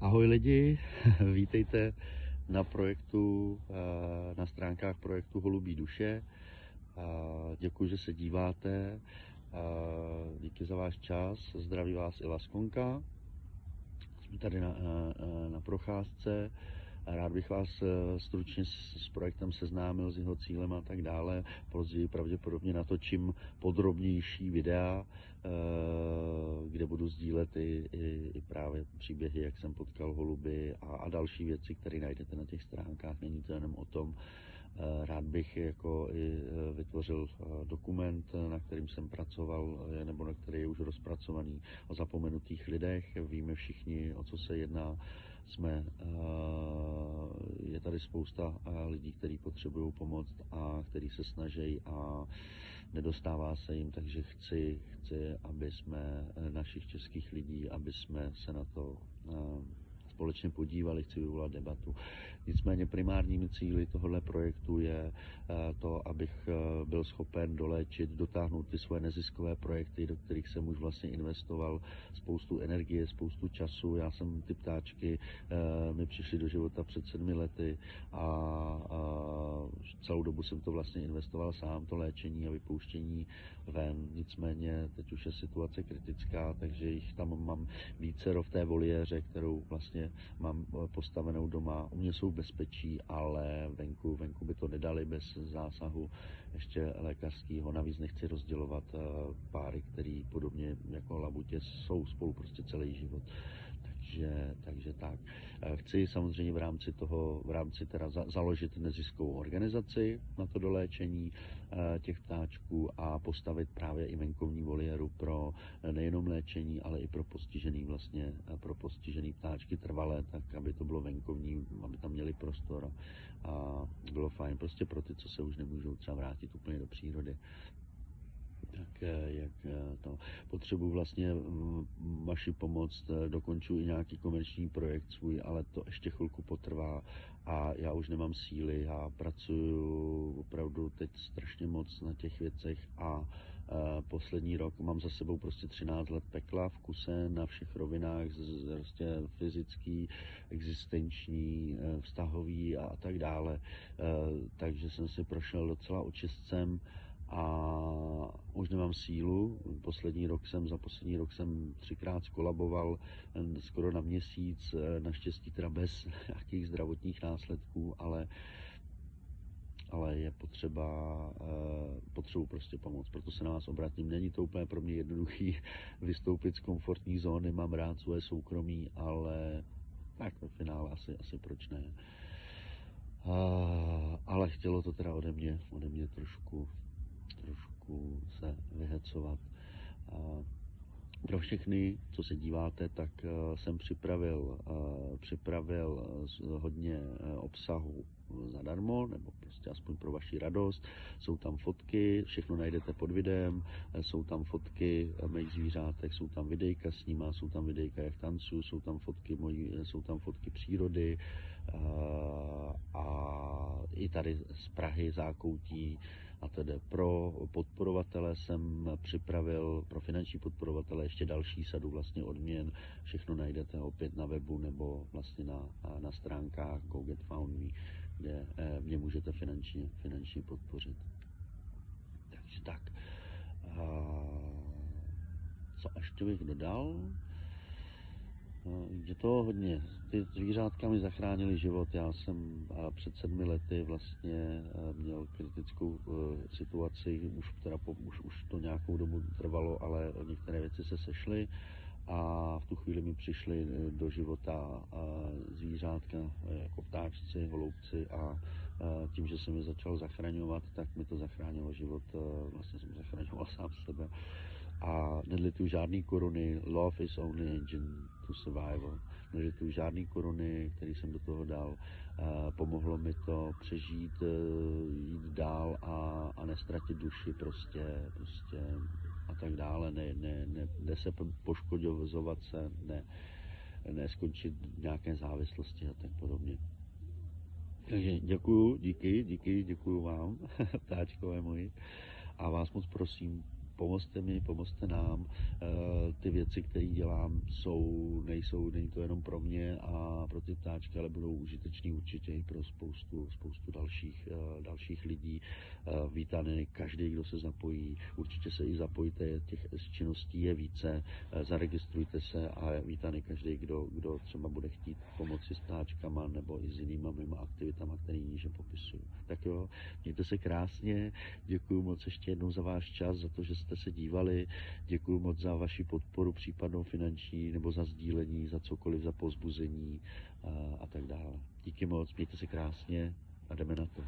Ahoj lidi, vítejte na projektu, na stránkách projektu Holubí duše. Děkuji, že se díváte, díky za váš čas, zdraví vás i Laskonka. Jsme tady na procházce. Rád bych vás stručně s projektem seznámil, s jeho cílem a tak dále. Později pravděpodobně natočím podrobnější videa, kde budu sdílet i právě příběhy, jak jsem potkal holuby a další věci, které najdete na těch stránkách. Není to jenom o tom. Rád bych jako i vytvořil dokument, na kterým jsem pracoval, nebo na který je už rozpracovaný, o zapomenutých lidech. Víme všichni, o co se jedná. Je tady spousta lidí, kteří potřebují pomoc a kteří se snaží a nedostává se jim, takže chci, aby jsme našich českých lidí, aby jsme se na to společně podívali, chci vyvolat debatu. Nicméně primárními cíli tohoto projektu je to, abych byl schopen doléčit, dotáhnout ty svoje neziskové projekty, do kterých jsem už vlastně investoval spoustu energie, spoustu času. Já jsem ty ptáčky, mi přišly do života před 7 lety a celou dobu jsem to vlastně investoval sám, to léčení a vypouštění ven. Nicméně teď už je situace kritická, takže jich tam mám vícero v té voliéře, kterou vlastně mám postavenou doma. U mě jsou bezpečí, ale venku by to nedali bez zásahu ještě lékařského. Navíc nechci rozdělovat páry, který podobně jako labutě jsou spolu prostě celý život. Takže tak. Chci samozřejmě v rámci teda založit neziskovou organizaci na to doléčení těch ptáčků a postavit právě i venkovní voliéru pro nejenom léčení, ale i pro postižený ptáčky trvalé, tak aby to bylo venkovní, aby tam měli prostor a bylo fajn prostě pro ty, co se už nemůžou třeba vrátit úplně do přírody. Tak jak to potřebuji vlastně vaši pomoc, dokončuji i nějaký komerční projekt svůj, ale to ještě chvilku potrvá a já už nemám síly, já pracuju opravdu teď strašně moc na těch věcech a poslední rok mám za sebou prostě 13 let pekla v kuse na všech rovinách, prostě fyzický, existenční, vztahový a tak dále, takže jsem si prošel docela očistcem a už nemám sílu. Za poslední rok jsem 3krát skolaboval, skoro na měsíc, naštěstí teda bez nějakých zdravotních následků, ale je potřebuji prostě pomoc, proto se na vás obratím. Není to úplně pro mě jednoduchý vystoupit z komfortní zóny, mám rád svoje soukromí, ale tak ve finále asi proč ne. Ale chtělo to teda ode mě trošku se vyhecovat. Pro všechny, co se díváte, tak jsem připravil hodně obsahu zadarmo, nebo prostě aspoň pro vaši radost. Jsou tam fotky, všechno najdete pod videem, jsou tam fotky mých zvířátek, jsou tam videjka s nima, jsou tam videjka, jak tancuju, jsou tam fotky přírody a i tady z Prahy, zákoutí a tedy. Pro podporovatele jsem připravil, pro finanční podporovatele ještě další sadu vlastně odměn. Všechno najdete opět na webu nebo vlastně na stránkách Go Get Found Me, kde mě můžete finančně podpořit. Takže tak. Co ještě bych dodal? Je to hodně. Ty zvířátka mi zachránily život. Já jsem před 7 lety vlastně měl kritickou situaci, už to nějakou dobu trvalo, ale některé věci se sešly a v tu chvíli mi přišly do života zvířátka jako ptáčci, holoubci a tím, že jsem je začal zachraňovat, tak mi to zachránilo život. Vlastně jsem zachraňoval sám sebe. A nedlituju žádný koruny, love is only engine to survival. Nedlituju žádný koruny, který jsem do toho dal. Pomohlo mi to přežít, jít dál a nestratit duši prostě a tak dále. Ne se poškozovat se, ne skončit nějaké závislosti a tak podobně. Takže děkuju vám, ptáčkové moji, a vás moc prosím, pomozte mi, pomozte nám. Ty věci, které dělám, není to jenom pro mě a pro ty ptáčky, ale budou užitečný určitě i pro spoustu dalších lidí. Vítaný každý, kdo se zapojí. Určitě se i zapojte, těch činností je více. Zaregistrujte se a vítaný každý, kdo třeba bude chtít pomoci s ptáčkama nebo i s jinýma mimo aktivitama, které níže popisuju. Tak jo, mějte se krásně, děkuji moc ještě jednou za váš čas, za to, že jste se dívali, děkuji moc za vaši podporu, případnou finanční, nebo za sdílení, za cokoliv, za povzbuzení a tak dále. Díky moc, mějte se krásně a jdeme na to.